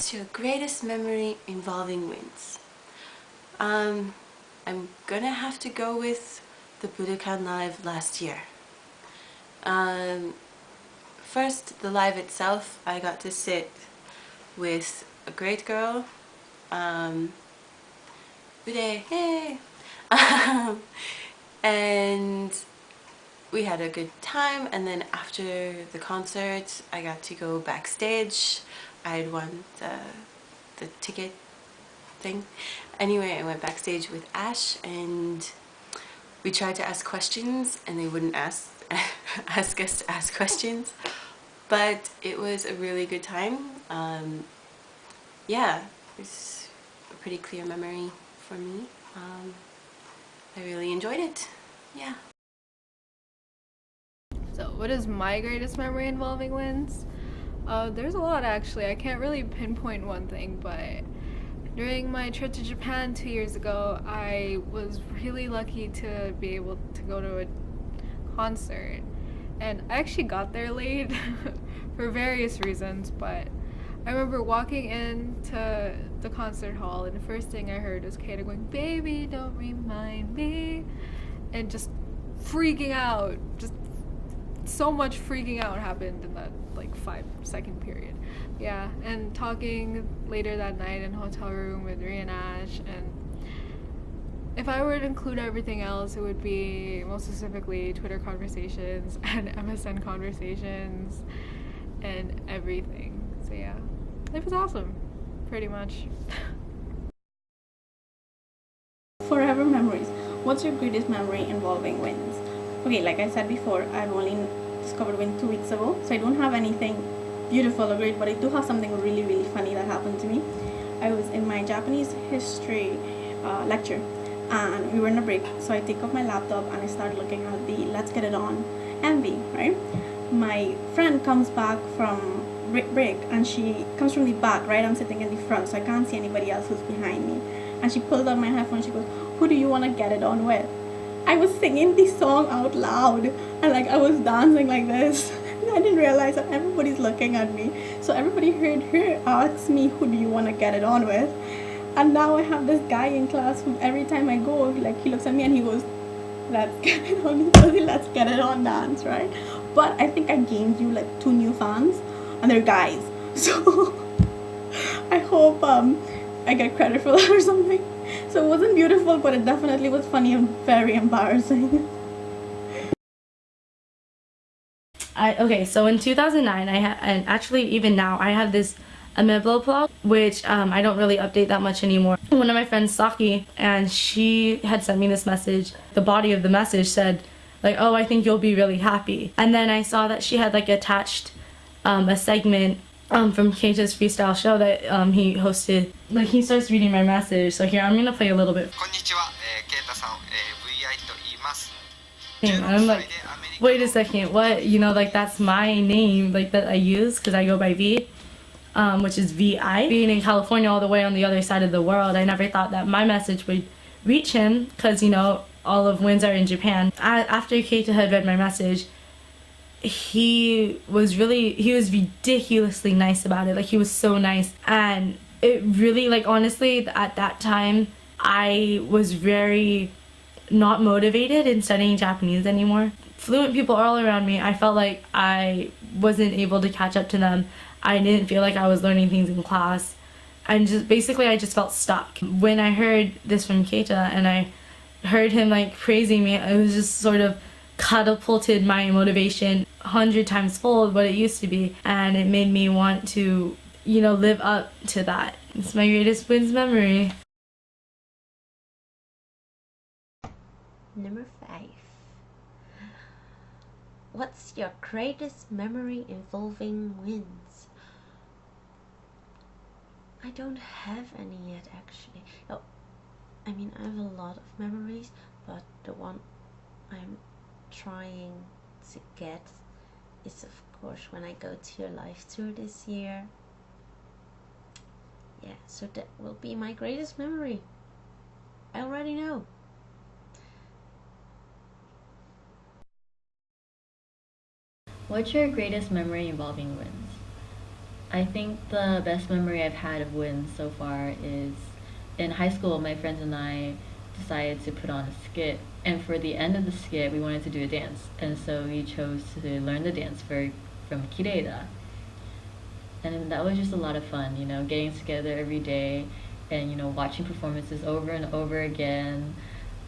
What's your greatest memory involving w-inds? I'm gonna have to go with the Budokan live last year. First, the live itself, I got to sit with a great girl, Ude, hey! And we had a good time, and then after the concert I got to go backstage. I had won the ticket thing. Anyway, I went backstage with Ash and we tried to ask questions and they wouldn't ask us to ask questions, but it was a really good time. Yeah, it's a pretty clear memory for me. I really enjoyed it. Yeah. So what is my greatest memory involving w-inds? There's a lot actually. I can't really pinpoint one thing, but during my trip to Japan 2 years ago, I was really lucky to be able to go to a concert. And I actually got there late for various reasons, but I remember walking into the concert hall and the first thing I heard was Keita going, "Baby, don't remind me," and just freaking out. Just so much freaking out happened in that like 5-second period. Yeah, and talking later that night in a hotel room with Rhea and Ash, and if I were to include everything else, it would be most specifically Twitter conversations and MSN conversations and everything. So yeah, it was awesome, pretty much. Forever memories. What's your greatest memory involving w-inds? Okay, like I said before, I've only discovered w-inds 2 weeks ago, so I don't have anything beautiful or great, but I do have something really funny that happened to me. I was in my Japanese history lecture and we were in a break, so I take up my laptop and I start looking at the Let's Get It On MV, right? My friend comes back from break and she comes from the back, right? I'm sitting in the front, so I can't see anybody else who's behind me, and she pulls out my headphone. She goes, "Who do you want to get it on with?" I was singing the song out loud and like I was dancing like this. I didn't realize that everybody's looking at me. So everybody heard her ask me, "Who do you want to get it on with?" And now I have this guy in class who every time I go, like he looks at me and he goes, "Let's get it on." He does the "Let's Get It On" dance, right? But I think I gained you like 2 new fans and they're guys. So I hope I get credit for that or something. So it wasn't beautiful, but it definitely was funny and very embarrassing. Okay, so in 2009, and actually even now, I have this Ameblo blog, which I don't really update that much anymore. One of my friends, Saki, and she had sent me this message. The body of the message said, like, "Oh, I think you'll be really happy." And then I saw that she had like attached a segment from Keita's freestyle show that he hosted. Like, he starts reading my message. So here, I'm gonna play a little bit. And I'm like, wait a second, what? You know, like that's my name, like that I use because I go by V, which is VI. Being in California all the way on the other side of the world, I never thought that my message would reach him because, you know, all of w-inds are in Japan. After Keita had read my message, he was ridiculously nice about it. Like, he was so nice, and it really, like, honestly, at that time I was very not motivated in studying Japanese anymore. Fluent people all around me, I felt like I wasn't able to catch up to them. I didn't feel like I was learning things in class, and just basically I just felt stuck. When I heard this from Keita and I heard him like praising me, it was just sort of catapulted my motivation 100 times fold what it used to be, and it made me want to, you know, live up to that. It's my greatest w-inds memory. Number 5. What's your greatest memory involving w-inds? I don't have any yet, actually. Oh, I mean, I have a lot of memories, but the one I'm trying to get is, of course, when I go to your live tour this year. Yeah, so that will be my greatest memory. I already know. What's your greatest memory involving w-inds? I think the best memory I've had of WINS so far is in high school. My friends and I decided to put on a skit, and for the end of the skit we wanted to do a dance, and so we chose to learn the dance from Kireida. And that was just a lot of fun, you know, getting together every day and, you know, watching performances over and over again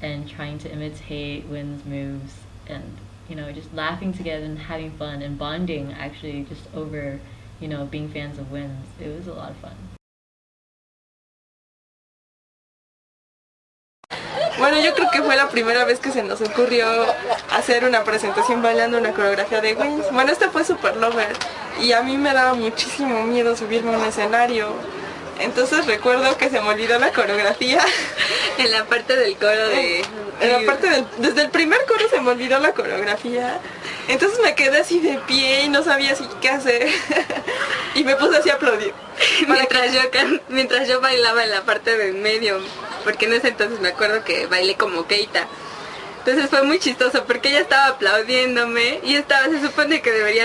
and trying to imitate WINS moves and, you know, just laughing together and having fun and bonding actually just over, you know, being fans of WINS. It was a lot of fun. Bueno, yo creo que fue la primera vez que se nos ocurrió hacer una presentación bailando una coreografía de WINS. Bueno, este fue Super Lover y a mí me daba muchísimo miedo subirme a un escenario. Entonces recuerdo que se me olvidó la coreografía en la parte del coro de... desde el primer coro se me olvidó la coreografía. Entonces me quedé así de pie y no sabía así qué hacer. Y me puse así a aplaudir. Mientras yo bailaba en la parte del medio, porque en ese entonces me acuerdo que bailé como Keita. Entonces fue muy chistoso porque ella estaba aplaudiéndome y se supone que debía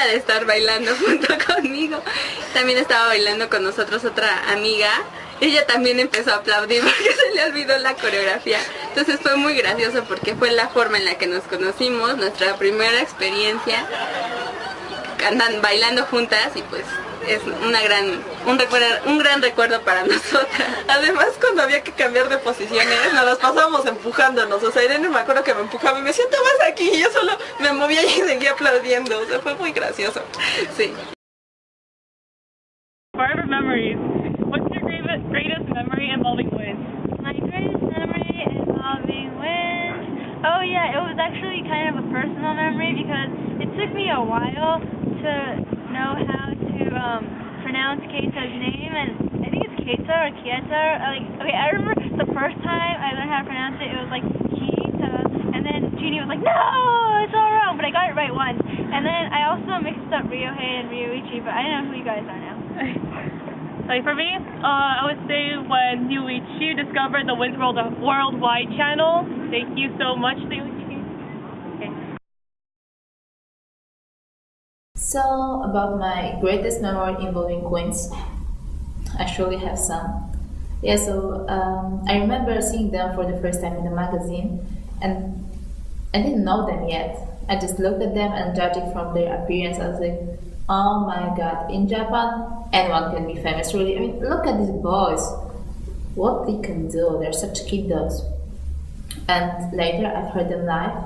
de estar bailando junto conmigo. También estaba bailando con nosotros otra amiga. Ella también empezó a aplaudir porque se le olvidó la coreografía. Entonces fue muy gracioso porque fue la forma en la que nos conocimos, nuestra primera experiencia bailando juntas, y pues es un gran recuerdo para nosotras. Además, cuando había que cambiar de posiciones, nos las pasábamos empujándonos. O sea, Irene me acuerdo que me empujaba y me siento más aquí, y yo solo me movía y seguía aplaudiendo. O sea, fue muy gracioso. Sí. Forever memories. What's your greatest memory involving WINS? My greatest memory involving WINS? Oh yeah, it was actually kind of a personal memory because it took me a while to know how to pronounce Keita's name, and I think it's Keita or Kieta. Okay, I remember the first time I learned how to pronounce it, it was like Keita, and then Jeannie was like, no, it's all wrong, but I got it right once. And then I also mixed up Ryohei and Ryoichi, but I know who you guys are now. Like for me, I would say when Ryuichi discovered the WINS Worldwide channel. Thank you so much, Ryuichi. Okay. So, about my greatest memory involving WINS, I surely have some. Yeah, so I remember seeing them for the first time in the magazine, and I didn't know them yet. I just looked at them and judging from their appearance, I was like, oh my god, in Japan, anyone can be famous, really. I mean, look at these boys. What they can do, they're such kiddos. And later, I've heard them live,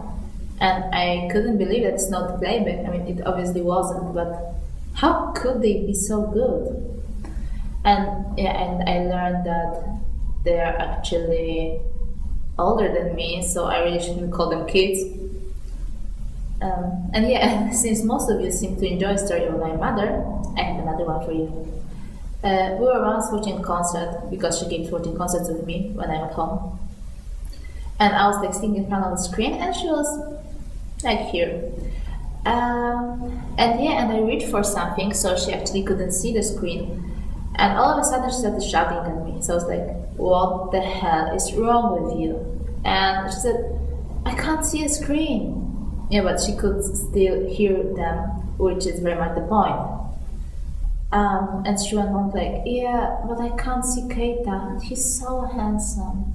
and I couldn't believe that it's not playback. I mean, it obviously wasn't, but how could they be so good? And yeah, and I learned that they're actually older than me, so I really shouldn't call them kids. And yeah, since most of you seem to enjoy Story of My Mother, I have another one for you. We were once watching a concert because she keeps watching concerts with me when I'm at home. And I was like sitting in front of the screen, and she was like here. And I reached for something, so she actually couldn't see the screen. And all of a sudden she started shouting at me. So I was like, what the hell is wrong with you? And she said, I can't see a screen. Yeah, but she could still hear them, which is very much the point. And she went on like, yeah, but I can't see Keita. He's so handsome.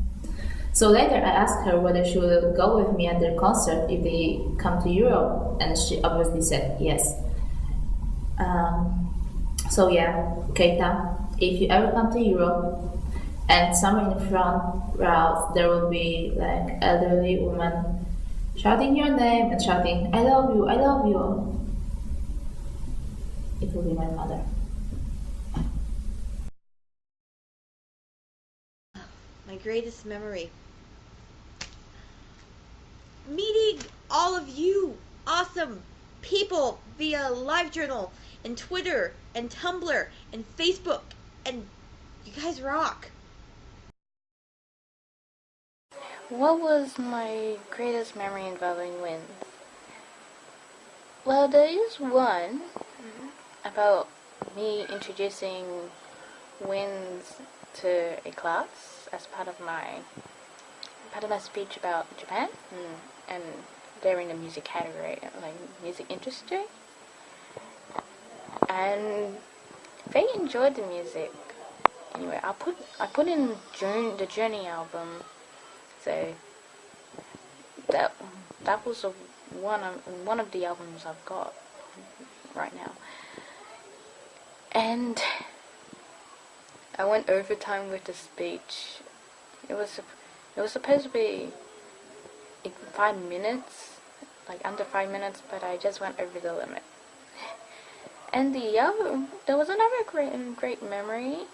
So later I asked her whether she will go with me at their concert if they come to Europe, and she obviously said yes. So yeah, Keita, if you ever come to Europe, and somewhere in the front row there will be like elderly woman shouting your name and shouting, I love you, I love you. It will be my mother. My greatest memory. Meeting all of you awesome people via LiveJournal and Twitter and Tumblr and Facebook, and you guys rock. What was my greatest memory involving WINS? Well, there is one about me introducing WINS to a class as part of my speech about Japan and they're in the music category, like music industry. and they enjoyed the music. Anyway, I put in the Journey album, so that was one of the albums I've got right now. And I went overtime with the speech. It was supposed to be in 5 minutes, like under 5 minutes, but I just went over the limit. And there was another great memory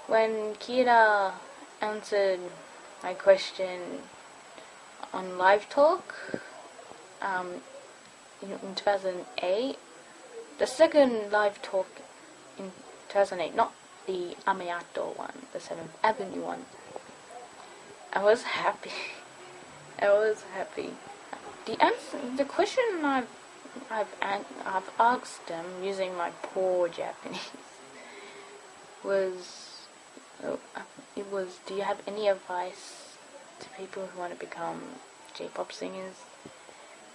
when Kira answered my question on Live Talk in 2008. The second Live Talk in 2008, not the Amayato one, the 7th Avenue one. I was happy. The question I've asked them using my poor Japanese was, do you have any advice to people who want to become J-pop singers?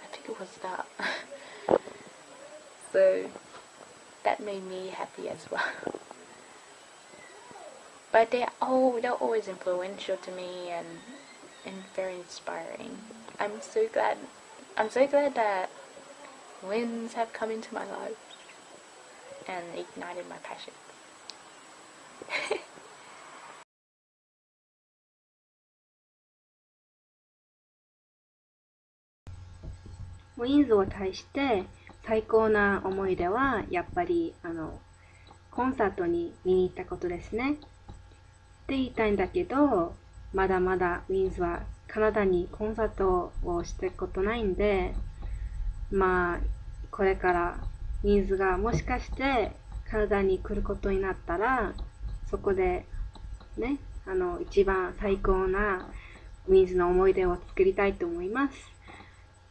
I think it was that. So that made me happy as well. But they're always influential to me and very inspiring. I'm so glad that winds have come into my life and ignited my passion. w-inds を対して最高な思い出はやっぱりコンサートに見に行ったことですね。って言いたいんだけど、まだまだ w-inds はカナダにコンサートをしたことないんで、まあこれから w-inds がもしかしてカナダに来ることになったら、そこでね、一番最高な w-inds の思い出を作りたいと思います。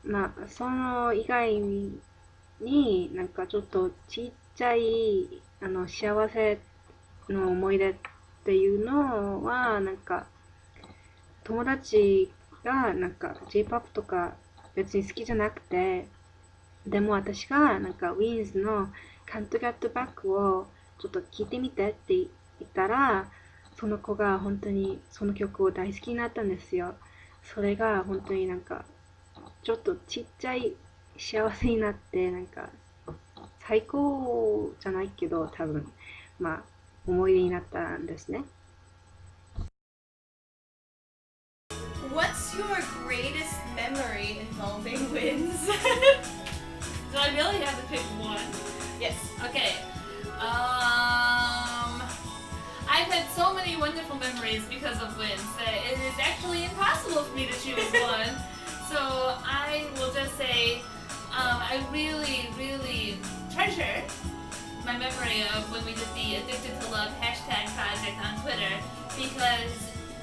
まあその以外になんかちょっとちっちゃい幸せの思い出っていうのは、なんか友達がなんか J-POP とか別に好きじゃなくて、でも私がなんか w-inds の Can't Get Back をちょっと聞いてみてって言ったら、その子が本当にその曲を大好きになったんですよ。それが本当になんかちょっとちっちゃい幸せになって、なんか最高じゃないけど多分まあ思い出になったんですね。What's your greatest memory involving w-inds? Do I really have to pick one? Yes. Okay. I've had so many wonderful memories because of w-inds that it is actually impossible for me to choose one. So I will just say I really, really treasure my memory of when we did the Addicted to Love hashtag project on Twitter, because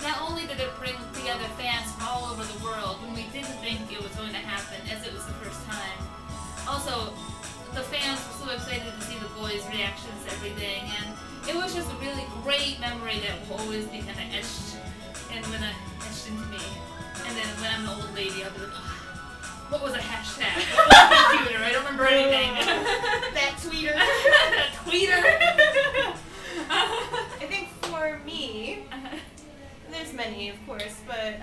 not only did it bring together fans from all over the world when we didn't think it was going to happen, as it was the first time. Also, the fans were so excited to see the boys' reactions to everything, and it was just a really great memory that will always be kind of etched into me. And then when I'm an old lady, I'll be like, oh, what was a hashtag? What was a computer? I don't remember anything. That tweeter. That tweeter. I think for me, there's many of course, but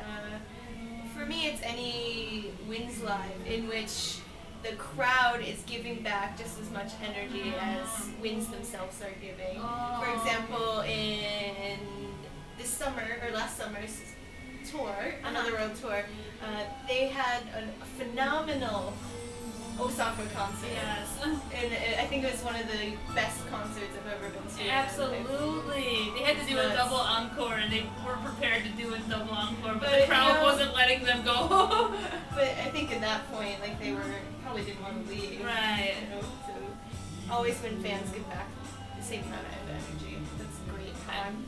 for me it's any w-inds live in which the crowd is giving back just as much energy as w-inds themselves are giving. For example, in this summer, or last summer's tour, another world tour, they had a phenomenal Osaka concert. Yes. And I think it was one of the best concerts I've ever been to. Absolutely. They had to do a double encore, and they weren't prepared to do a double encore, but the crowd wasn't letting them go. But I think at that point, like, they probably didn't want to leave. Right. You know, so always when fans give back the same amount of energy, that's a great time.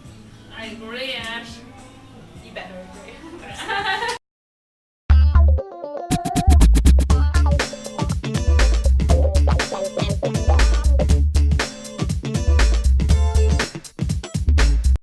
I agree, Ash. You better agree.